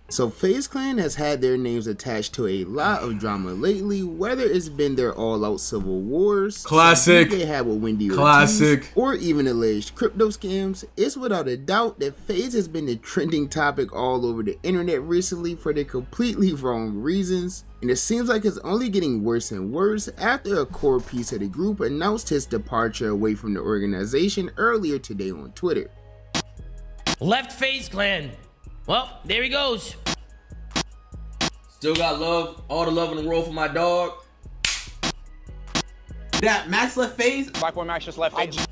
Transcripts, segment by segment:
So Faze Clan has had their names attached to a lot of drama lately, whether it's been their all-out civil wars, classic they had with Wendy classic Ortiz, or even alleged crypto scams. It's without a doubt that Faze has been the trending topic all over the internet recently for the completely wrong reasons, and it seems like it's only getting worse and worse after a core piece of the group announced his departure away from the organization earlier today on Twitter. Left Faze Clan. Well, there he goes. Still got love, all the love in the world for my dog. That Max left Faze. Plaqueboymax just left Faze.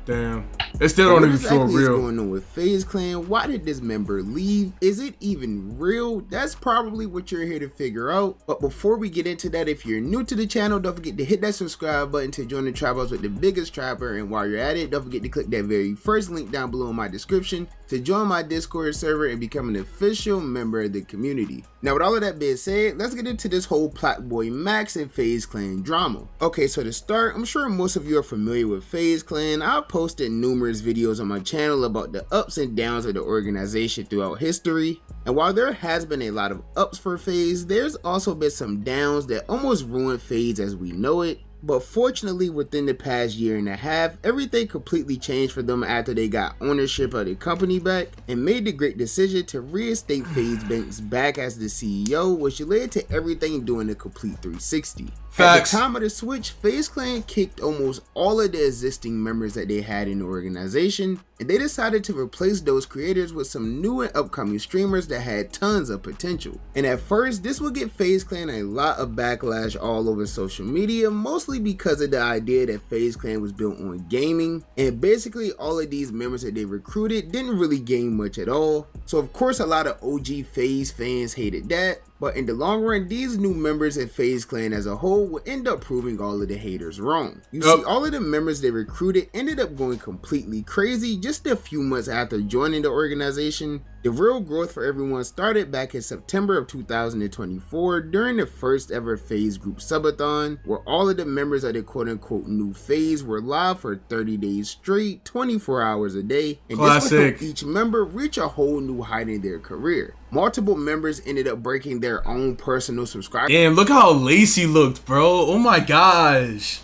Damn. It still don't even feel real. What exactly is going on with Faze Clan? Why did this member leave? Is it even real? That's probably what you're here to figure out. But before we get into that, if you're new to the channel, don't forget to hit that subscribe button to join the tribe house with the biggest trapper. And while you're at it, don't forget to click that very first link down below in my description to join my Discord server and become an official member of the community. Now, with all of that being said, let's get into this whole Plaqueboymax and Faze Clan drama. Okay, so to start, I'm sure most of you are familiar with Faze Clan. I've posted numerous videos on my channel about the ups and downs of the organization throughout history. And while there has been a lot of ups for Faze, there's also been some downs that almost ruined Faze as we know it. But fortunately, within the past year and a half, everything completely changed for them after they got ownership of the company back and made the great decision to reinstate Faze Banks back as the CEO, which led to everything doing a complete 360. Facts. At the time of the switch, Faze Clan kicked almost all of the existing members that they had in the organization, and they decided to replace those creators with some new and upcoming streamers that had tons of potential. And at first, this would get Faze Clan a lot of backlash all over social media, mostly because of the idea that Faze Clan was built on gaming, and basically all of these members that they recruited didn't really gain much at all. So of course a lot of OG Faze fans hated that. But in the long run, these new members in Faze Clan as a whole will end up proving all of the haters wrong. You see, all of the members they recruited ended up going completely crazy just a few months after joining the organization. The real growth for everyone started back in September of 2024 during the first ever Faze group subathon, where all of the members of the quote-unquote new Faze were live for 30 days straight, 24 hours a day, and this would help each member reach a whole new height in their career. Multiple members ended up breaking their own personal subscribers. Damn, look how lacy looked, bro. Oh my gosh.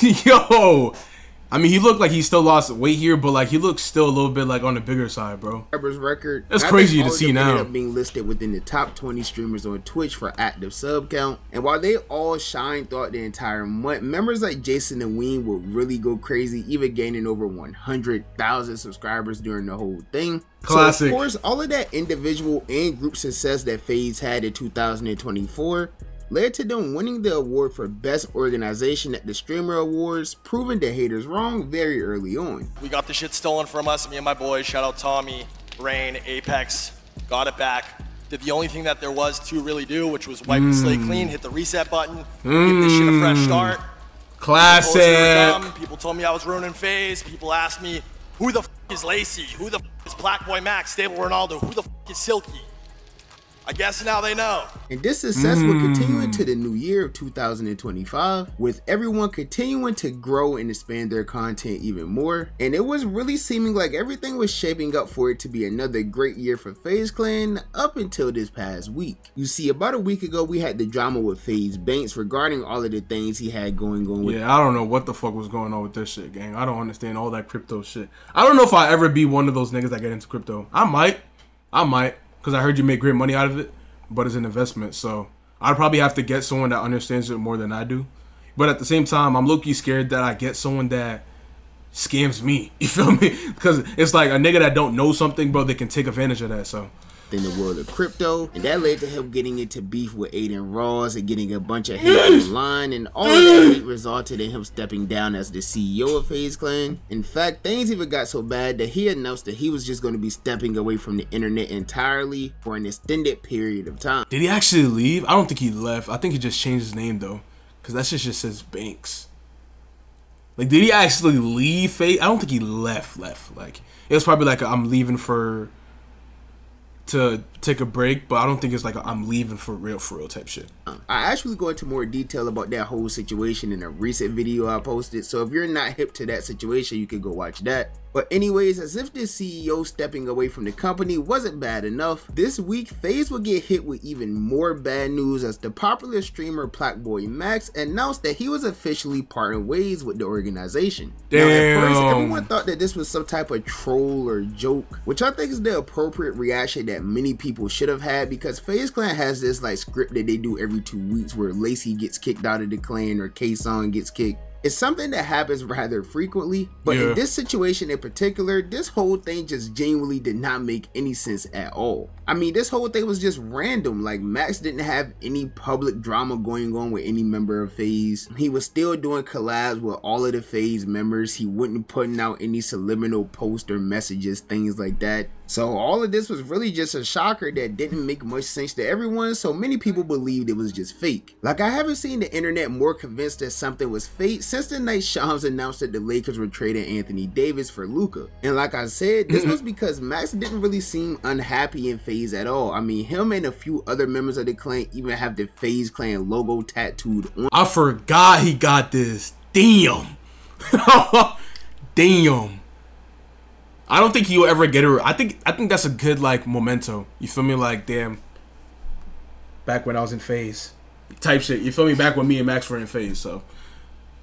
Yo. I mean, he looked like he still lost weight here, but like he looks still a little bit like on the bigger side, bro. Record. That's crazy to see now. Ended up being listed within the top 20 streamers on Twitch for active sub count. And while they all shined throughout the entire month, members like Jason and Ween would really go crazy, even gaining over 100,000 subscribers during the whole thing. Classic. So of course, all of that individual and group success that Faze had in 2024 led to them winning the award for Best Organization at the Streamer Awards, proving the haters wrong very early on. We got the shit stolen from us, me and my boys. Shout out Tommy, Rain, Apex. Got it back. Did the only thing that there was to really do, which was wipe the slate clean, hit the reset button, give this shit a fresh start. Classic. People told me I was ruining Faze. People asked me, who the f is Lacey? Who the f is Plaqueboymax? Stable Ronaldo? Who the f is Silky? I guess now they know. And this success will continue into the new year of 2025, with everyone continuing to grow and expand their content even more. And it was really seeming like everything was shaping up for it to be another great year for Faze Clan up until this past week. You see, about a week ago, we had the drama with Faze Banks regarding all of the things he had going on with. Yeah, I don't know what the fuck was going on with this shit, gang. I don't understand all that crypto shit. I don't know if I ever be one of those niggas that get into crypto. I might. Because I heard you make great money out of it, but it's an investment. So I'd probably have to get someone that understands it more than I do. But at the same time, I'm low-key scared that I get someone that scams me. You feel me? Because it's like a nigga that don't know something, bro, they can take advantage of that. So in the world of crypto, and that led to him getting into beef with Aiden Ross and getting a bunch of hate online, and all of that hate resulted in him stepping down as the CEO of Faze Clan. In fact, things even got so bad that he announced that he was just going to be stepping away from the internet entirely for an extended period of time. Did he actually leave? I don't think he left. I think he just changed his name though, because that shit just says Banks. Like, did he actually leave Faze? I don't think he left. Like, it was probably like I'm leaving to take a break, but I don't think it's like I'm leaving for real type shit. I actually go into more detail about that whole situation in a recent video I posted, so if you're not hip to that situation, you can go watch that. But anyways, as if this CEO stepping away from the company wasn't bad enough, this week Faze will get hit with even more bad news as the popular streamer Plaqueboymax announced that he was officially parting ways with the organization. Damn. Now, at first, everyone thought that this was some type of troll or joke, which I think is the appropriate reaction that many people should have had, because Faze Clan has this like script that they do every 2 weeks where Lacey gets kicked out of the clan or K-Song gets kicked. It's something that happens rather frequently, but in this situation in particular, this whole thing just genuinely did not make any sense at all. I mean, this whole thing was just random. Like, Max didn't have any public drama going on with any member of Faze. He was still doing collabs with all of the Faze members. He wasn't putting out any subliminal posts or messages, things like that. So all of this was really just a shocker that didn't make much sense to everyone, so many people believed it was just fake. Like, I haven't seen the internet more convinced that something was fake since the night Shams announced that the Lakers were trading Anthony Davis for Luka. And like I said, this was because Max didn't really seem unhappy in Faze at all. I mean, him and a few other members of the clan even have the Faze Clan logo tattooed on. I forgot he got this. Damn. Damn. I don't think he'll ever get it. I think that's a good like memento. You feel me? Like, damn. Back when I was in Faze, type shit. You feel me? Back when me and Max were in Faze. So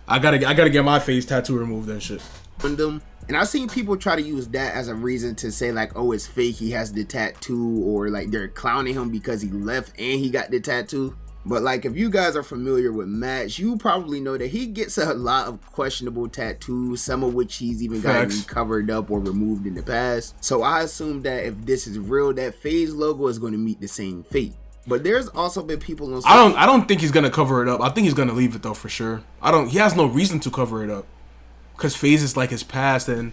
I gotta get my Faze tattoo removed and shit. And I've seen people try to use that as a reason to say like, oh, it's fake, he has the tattoo, or like they're clowning him because he left and he got the tattoo. But like, if you guys are familiar with Max, you probably know that he gets a lot of questionable tattoos, some of which he's even gotten covered up or removed in the past. So I assume that if this is real, that Faze logo is going to meet the same fate. But there's also been people on I don't think he's gonna cover it up. I think he's gonna leave it though for sure. He has no reason to cover it up. Cause Faze is like his past, and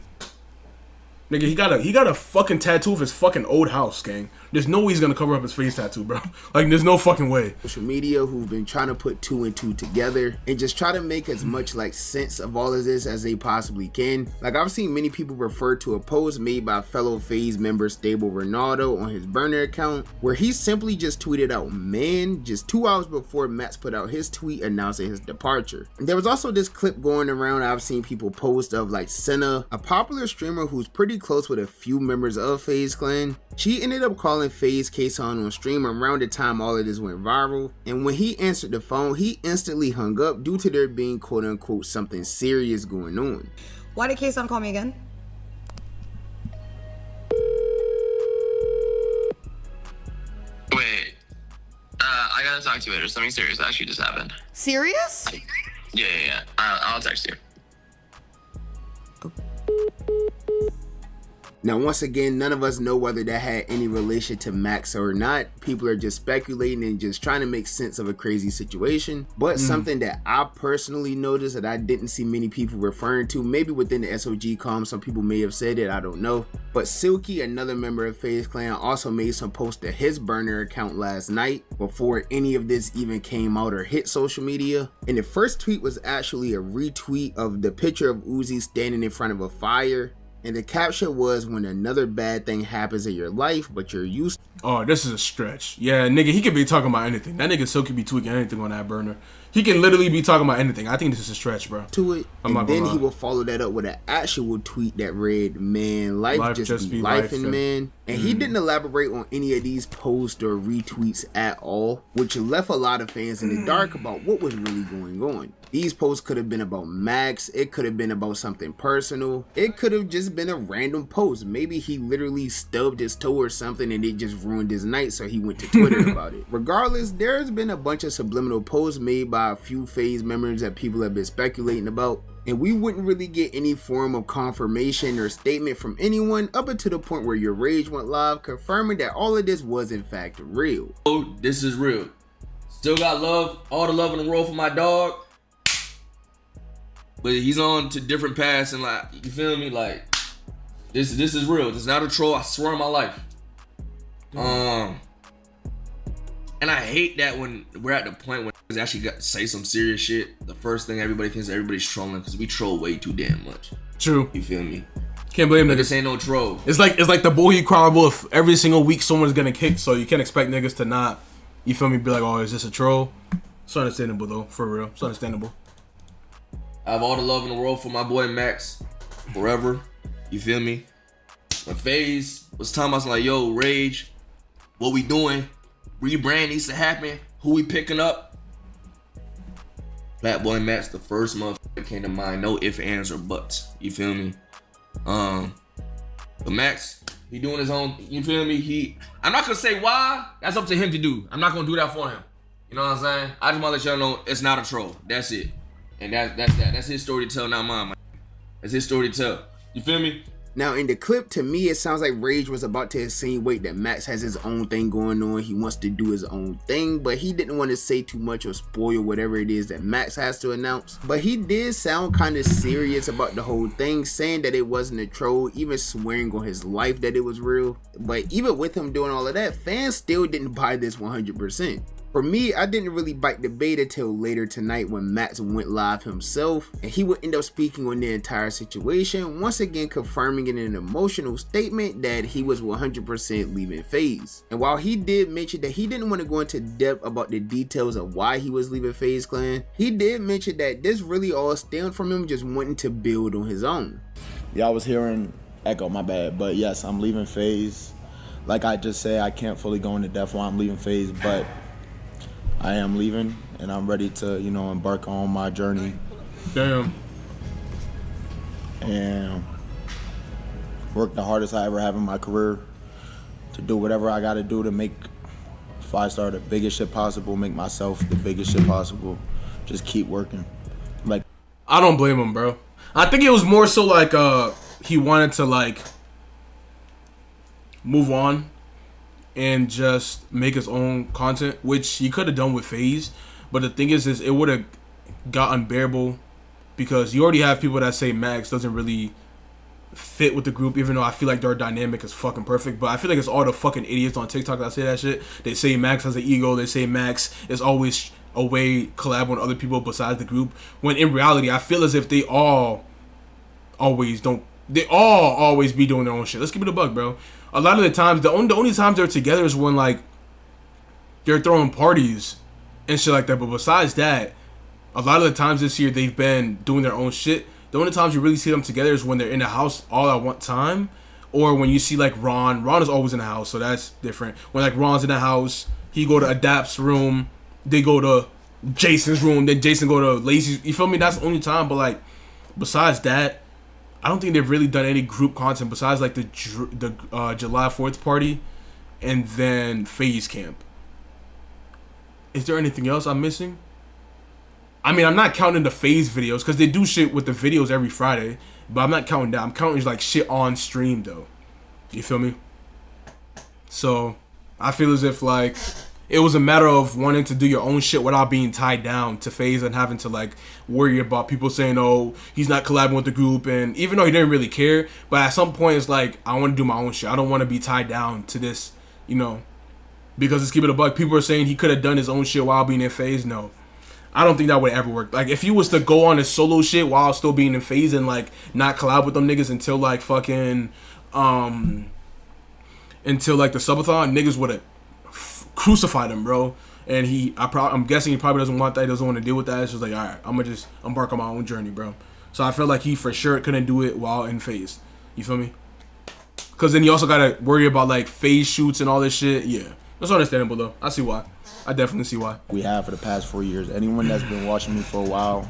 nigga, he got a fucking tattoo of his fucking old house, gang. There's no way he's gonna cover up his face tattoo, bro. Like, there's no fucking way. Social media who've been trying to put 2 and 2 together and just try to make as much like sense of all of this as they possibly can. Like, I've seen many people refer to a post made by fellow Faze member Stable Ronaldo on his burner account, where he simply just tweeted out "man" just 2 hours before Max put out his tweet announcing his departure. And there was also this clip going around I've seen people post of like Senna, a popular streamer who's pretty close with a few members of Faze Clan. She ended up calling Faze K-Song on stream around the time all of this went viral, and when he answered the phone, he instantly hung up due to there being quote unquote something serious going on. Why did K-Song call me again? Wait, I gotta talk to you later. Something serious actually just happened. Serious? Yeah. I'll text you. Now, once again, none of us know whether that had any relation to Max or not. People are just speculating and just trying to make sense of a crazy situation. But something that I personally noticed that I didn't see many people referring to, maybe within the SOG comm, some people may have said it, I don't know. But Stqckin, another member of Faze Clan, also made some posts to his burner account last night before any of this even came out or hit social media. And the first tweet was actually a retweet of the picture of Uzi standing in front of a fire. And the caption was, "when another bad thing happens in your life, but you're used to." Oh, this is a stretch. Yeah, nigga, he could be talking about anything. That nigga still could be tweaking anything on that burner. He can literally be talking about anything. I think this is a stretch, bro. To it. And then he will follow that up with an actual tweet that read, "man, life just be lifing, man." And he didn't elaborate on any of these posts or retweets at all, which left a lot of fans in the dark about what was really going on. These posts could have been about Max, it could have been about something personal, it could have just been a random post. Maybe he literally stubbed his toe or something and it just ruined his night, so he went to Twitter about it. Regardless, there's been a bunch of subliminal posts made by a few Faze members that people have been speculating about, and we wouldn't really get any form of confirmation or statement from anyone up until the point where Your Rage went live confirming that all of this was in fact real. Oh, this is real. Still got love, all the love in the world for my dog. But he's on to different paths, and like, you feel me? Like, this is real. This is not a troll. I swear on my life. And I hate that when we're at the point when we actually got to say some serious shit, the first thing everybody thinks everybody's trolling, because we troll way too damn much. True. You feel me? Can't blame niggas. This ain't no troll. It's like the Bohi Chronicle. If every single week someone's gonna kick, so you can't expect niggas to not. You feel me? Be like, oh, is this a troll? It's understandable though, for real. It's understandable. I have all the love in the world for my boy Max, forever. You feel me? When Faze was talking, I was like, yo, Rage, what we doing? Rebrand needs to happen. Who we picking up? Plaqueboymax, the first motherfucker that came to mind. No ifs, ands, or buts. You feel me? But Max, he doing his own. You feel me? I'm not gonna say why. That's up to him to do. I'm not gonna do that for him. You know what I'm saying? I just wanna let y'all know it's not a troll. That's it. And that's that. That's his story to tell, not mine. Man. That's his story to tell. You feel me? Now in the clip, to me, it sounds like Rage was about to insinuate that Max has his own thing going on. He wants to do his own thing, but he didn't want to say too much or spoil whatever it is that Max has to announce. But he did sound kind of serious about the whole thing, saying that it wasn't a troll, even swearing on his life that it was real. But even with him doing all of that, fans still didn't buy this 100%. For me, I didn't really bite the bait until later tonight when Max went live himself, and he would end up speaking on the entire situation, once again confirming in an emotional statement that he was 100% leaving Faze. And while he did mention that he didn't want to go into depth about the details of why he was leaving Faze Clan, he did mention that this really all stemmed from him just wanting to build on his own. Yeah, I was hearing echo, my bad, but yes, I'm leaving Faze. Like I just said, I can't fully go into depth why I'm leaving Faze, but I am leaving, and I'm ready to, you know, embark on my journey. Damn. And work the hardest I ever have in my career to do whatever I got to do to make 5-star the biggest shit possible, make myself the biggest shit possible. Just keep working. Like, I don't blame him, bro. I think it was more so like he wanted to like move on and just make his own content, which he could have done with Faze. But the thing is it would have got unbearable because you already have people that say Max doesn't really fit with the group, even though I feel like their dynamic is fucking perfect. But I feel like it's all the fucking idiots on TikTok that say that shit. They say Max has an ego. They say Max is always away collab with other people besides the group. When in reality, I feel as if they all always be doing their own shit. Let's keep it a buck, bro. A lot of the times, the only times they're together is when like they're throwing parties and shit like that. But besides that, a lot of the times this year they've been doing their own shit. The only times you really see them together is when they're in the house all at one time, or when you see like Ron. Ron is always in the house, so that's different. When like Ron's in the house, he go to Adapt's room, they go to Jason's room, then Jason go to Lazy's. You feel me? That's the only time. But like besides that, I don't think they've really done any group content besides like the July 4th party and then Faze Camp. Is there anything else I'm missing? I mean, I'm not counting the Faze videos because they do shit with the videos every Friday, but I'm not counting that. I'm counting like shit on stream though. You feel me? So I feel as if like it was a matter of wanting to do your own shit without being tied down to Faze and having to like worry about people saying, oh, he's not collabing with the group. And even though he didn't really care, but at some point it's like, I want to do my own shit. I don't want to be tied down to this, you know, because let's keep it a buck. People are saying he could have done his own shit while being in Faze. No, I don't think that would ever work. Like if he was to go on his solo shit while still being in Faze and like not collab with them niggas until like fucking, until like the subathon, niggas would have crucified him, bro. And I'm guessing he probably doesn't want that. He doesn't want to deal with that. It's just like, all right, I'm gonna just embark on my own journey, bro. So I feel like he for sure couldn't do it while in Faze. You feel me? Because then you also gotta worry about like Faze shoots and all this shit. Yeah, that's understandable though. I see why. I definitely see why. We have for the past 4 years. Anyone that's been watching me for a while,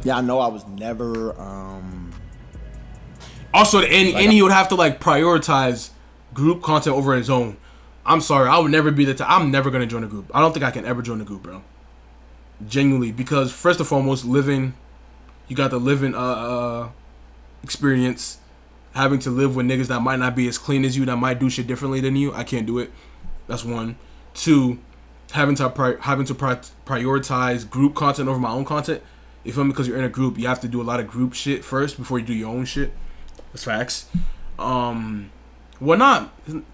yeah, I know I was never. Also, and he would have to like prioritize group content over his own. I'm sorry, I would never be the I'm never gonna join a group. I don't think I can ever join a group, bro. Genuinely, because first and foremost, you got the living experience, having to live with niggas that might not be as clean as you, that might do shit differently than you. I can't do it. That's one. Two, having to prioritize group content over my own content. You feel me? Because you're in a group, you have to do a lot of group shit first before you do your own shit. That's facts. Well, not.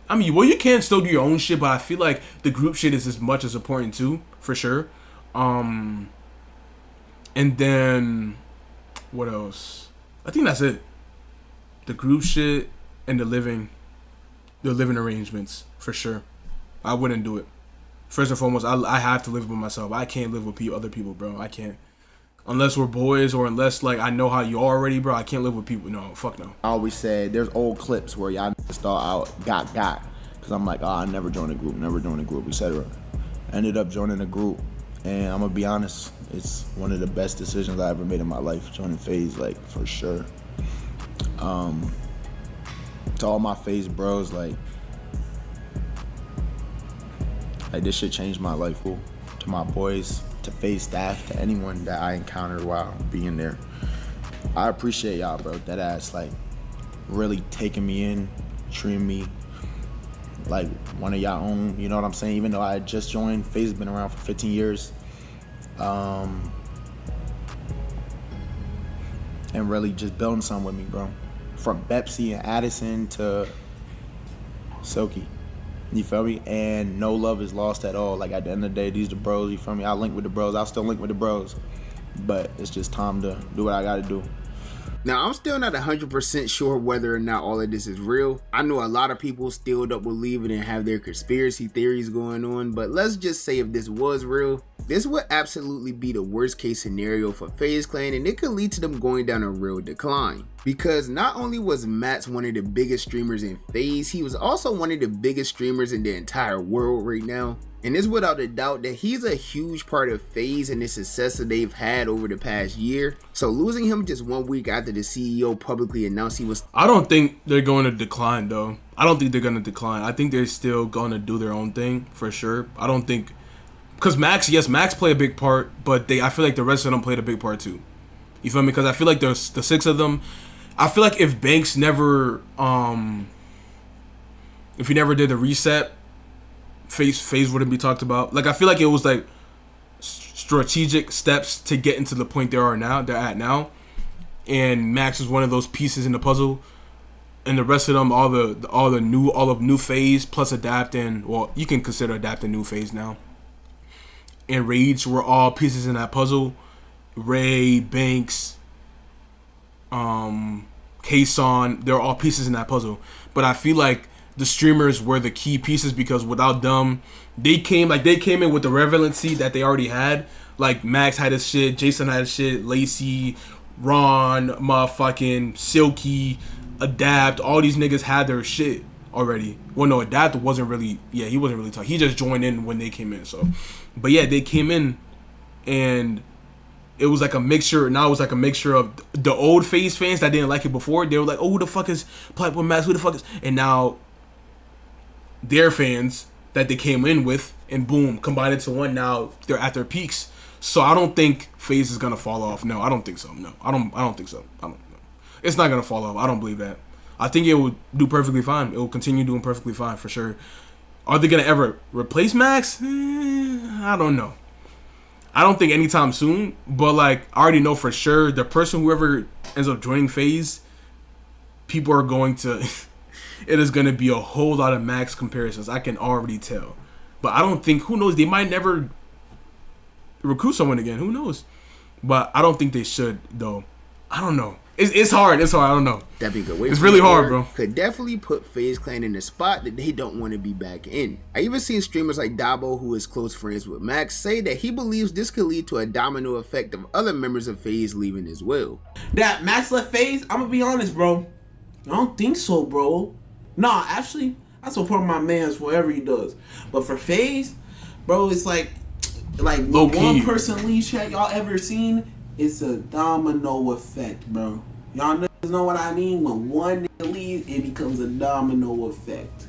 I mean, well, you can still do your own shit, but I feel like the group shit is as much as important too, for sure. And then What else? I think that's it. The group shit and the living arrangements for sure. I wouldn't do it. First and foremost, I have to live with myself. I can't live with other people, bro. I can't. Unless we're boys or unless, like, I know how you are already, bro. I can't live with people. No, fuck no. I always said there's old clips where y'all start out got. Because I'm like, I never joined a group, etc. Ended up joining a group. And I'm going to be honest, it's one of the best decisions I ever made in my life, joining Faze, like, for sure. To all my Faze bros, like this shit changed my life. To my boys, to Faze staff, to anyone that I encountered while being there, I appreciate y'all, bro. That ass, like, really taking me in, treating me like one of y'all own, you know what I'm saying? Even though I had just joined, Faze has been around for 15 years. And really just building something with me, bro. From Bepsy and Addison to Stqckin. You feel me? And no love is lost at all. Like, at the end of the day, these the bros, you feel me? I link with the bros. I'll still link with the bros. But it's just time to do what I gotta do. Now, I'm still not 100% sure whether or not all of this is real. I know a lot of people still don't believe it and have their conspiracy theories going on, but let's just say if this was real, this would absolutely be the worst case scenario for Faze Clan, and it could lead to them going down a real decline. Because not only was Max one of the biggest streamers in Faze, he was also one of the biggest streamers in the entire world right now. And it's without a doubt that he's a huge part of Faze and the success that they've had over the past year. So losing him just 1 week after the CEO publicly announced he was... I don't think they're going to decline, though. I don't think they're going to decline. I think they're still going to do their own thing, for sure. I don't think... Because Max, yes, Max played a big part, but I feel like the rest of them played a big part, too. You feel me? Because I feel like there's the 6 of them. I feel like if Banks never... if he never did the reset... Faze wouldn't be talked about. Like, I feel like it was like strategic steps to get into the point they're at now, and Max is one of those pieces in the puzzle, and the rest of them, all of new Faze plus Adapt, and well, you can consider Adapt a new Faze now, and Rage were all pieces in that puzzle. Ray, Banks, Kason, they're all pieces in that puzzle. But I feel like the streamers were the key pieces, because without them, they came in with the relevancy that they already had. Like, Max had his shit, Jason had his shit, Lacey, Ron, motherfucking Silky, Adapt, all these niggas had their shit already. Well, no, Adapt wasn't really, he wasn't really talking. He just joined in when they came in. So, but yeah, they came in, and it was like a mixture. Now it was like a mixture of the old Faze fans that didn't like it before. They were like, oh, who the fuck is Plaqueboymax? Who the fuck is... And now their fans that they came in with, and boom, combined into one. Now they're at their peaks. So I don't think Faze is gonna fall off. No, I don't think so. No, I don't think so. I don't know. It's not gonna fall off. I don't believe that. I think it will do perfectly fine. It will continue doing perfectly fine for sure. Are they gonna ever replace Max? I don't know. I don't think anytime soon. But like, I already know for sure the person, whoever ends up joining Faze, people are going to. It is going to be a whole lot of Max comparisons. I can already tell. But I don't think, who knows, they might never recruit someone again. Who knows? But I don't think they should, though. I don't know. It's hard. It's hard. I don't know. That'd be a good way. It's really hard, bro. Could definitely put Faze Clan in a spot that they don't want to be back in. I even seen streamers like Dabo, who is close friends with Max, say that he believes this could lead to a domino effect of other members of Faze leaving as well. That Max left Faze, I'm gonna be honest, bro. I don't think so, bro. Nah, actually, I support my man's whatever he does. But for Faze, bro, it's like when one person leaves, chat, y'all ever seen? It's a domino effect, bro. Y'all niggas know what I mean? When one nigga leaves, it becomes a domino effect.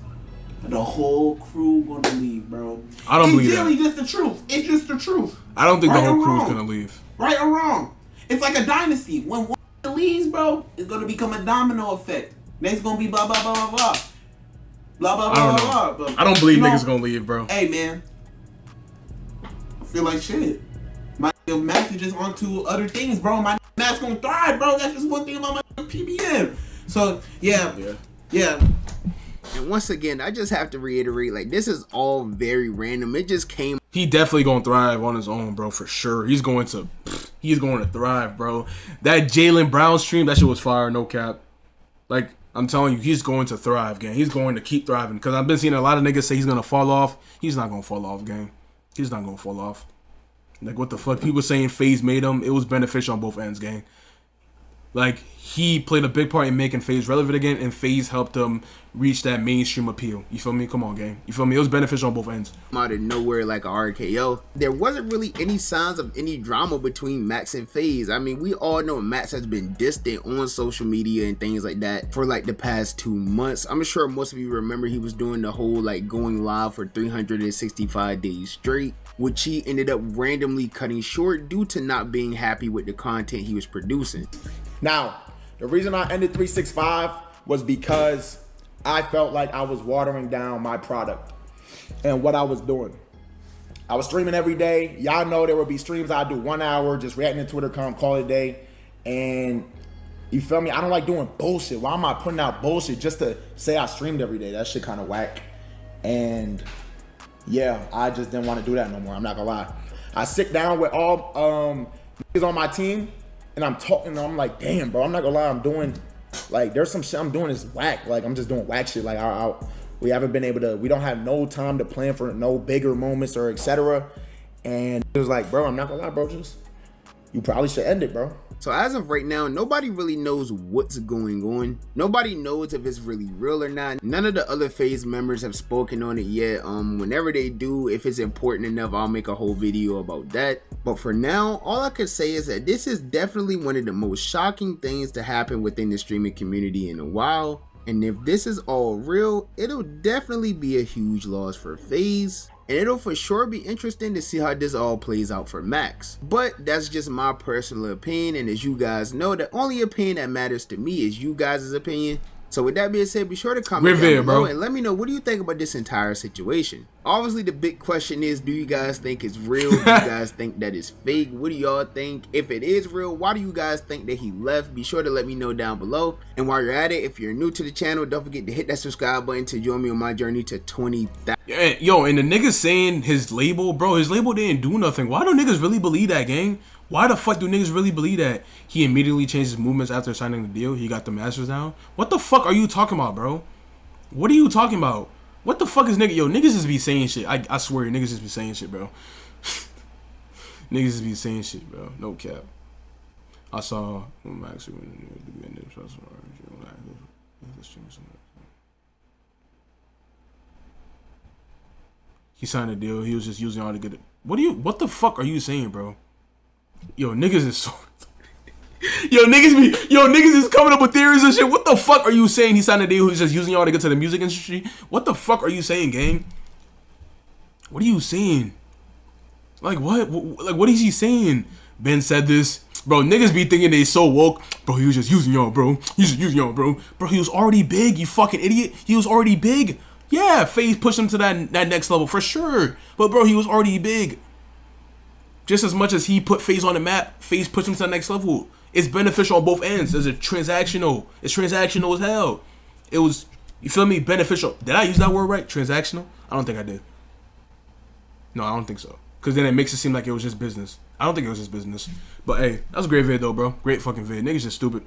The whole crew gonna leave, bro. I don't believe that. It's really just the truth. It's just the truth. I don't think the whole crew's gonna leave. Right or wrong. It's like a dynasty. When one nigga leaves, bro, it's gonna become a domino effect. Next gonna be blah blah blah blah blah. Blah blah blah blah blah. I don't believe niggas gonna leave, bro. Hey man, I feel like shit. My Max is just onto other things, bro. My Max gonna thrive, bro. That's just one thing about my PBM. So yeah. And once again, I just have to reiterate, like, this is all very random. It just came. He definitely gonna thrive on his own, bro, for sure. He's going to. He's going to thrive, bro. That Jaylen Brown stream, that shit was fire, no cap. Like, I'm telling you, he's going to thrive, gang. He's going to keep thriving. Because I've been seeing a lot of niggas say he's going to fall off. He's not going to fall off, gang. He's not going to fall off. Like, what the fuck? People saying Faze made him. It was beneficial on both ends, gang. Like, he played a big part in making Faze relevant again, and Faze helped him reach that mainstream appeal. You feel me? Come on, gang. You feel me? It was beneficial on both ends. Out of nowhere like a RKO. There wasn't really any signs of any drama between Max and Faze. I mean, we all know Max has been distant on social media and things like that for like the past 2 months. I'm sure most of you remember he was doing the whole like going live for 365 days straight, which he ended up randomly cutting short due to not being happy with the content he was producing. Now, the reason I ended 365 was because I felt like I was watering down my product and what I was doing. I was streaming every day. Y'all know there would be streams I'd do 1 hour, just reacting to Twitter, call it a day. And you feel me? I don't like doing bullshit. Why am I putting out bullshit just to say I streamed every day? That shit kind of whack. And yeah, I just didn't want to do that no more. I'm not gonna lie. I sit down with all niggas on my team, and I'm talking, and I'm like, damn, bro, I'm not gonna lie, I'm doing, like, there's some shit I'm doing is whack. Like, I'm just doing whack shit. Like, we haven't been able to, we don't have no time to plan for no bigger moments or etc. And it was like, bro, I'm not gonna lie, bro, just, you probably should end it, bro. So as of right now, nobody really knows what's going on. Nobody knows if it's really real or not. None of the other Faze members have spoken on it yet. Whenever they do, if it's important enough, I'll make a whole video about that. But for now, all I could say is that this is definitely one of the most shocking things to happen within the streaming community in a while. And if this is all real, it'll definitely be a huge loss for Faze. And it'll for sure be interesting to see how this all plays out for Max. But that's just my personal opinion, and as you guys know, the only opinion that matters to me is you guys' opinion. So with that being said, be sure to comment down below and let me know, what do you think about this entire situation? Obviously, the big question is, do you guys think it's real? Do you guys think that it's fake? What do y'all think? If it is real, why do you guys think that he left? Be sure to let me know down below. And while you're at it, if you're new to the channel, don't forget to hit that subscribe button to join me on my journey to 20,000. Yo, and the niggas saying his label, bro, his label didn't do nothing. Why do niggas really believe that, gang? Why the fuck do niggas really believe that he immediately changed his movements after signing the deal? He got the masters down. What the fuck are you talking about, bro? What are you talking about? What the fuck is nigga? Yo, niggas just be saying shit. I swear, niggas just be saying shit, bro. Niggas just be saying shit, bro. No cap. I saw Max he signed a deal. He was just using all to get it. What the fuck are you saying, bro? Yo, niggas is so niggas is coming up with theories and shit. What the fuck are you saying? He signed a deal. He's just using y'all to get to the music industry. What the fuck are you saying, gang? What are you saying? Like what? Like what is he saying? Ben said this, bro. Niggas be thinking they so woke, bro. He was just using y'all, bro. He's just using y'all, bro. Bro, he was already big. You fucking idiot. He was already big. Yeah, Faze pushed him to that next level for sure. But bro, he was already big. Just as much as he put Faze on the map, Faze pushed him to the next level. It's beneficial on both ends. There's a transactional. It's transactional as hell. It was, you feel me, beneficial. Did I use that word right? Transactional? I don't think I did. No, I don't think so. Because then it makes it seem like it was just business. I don't think it was just business. But hey, that was a great vid though, bro. Great fucking vid. Niggas just stupid.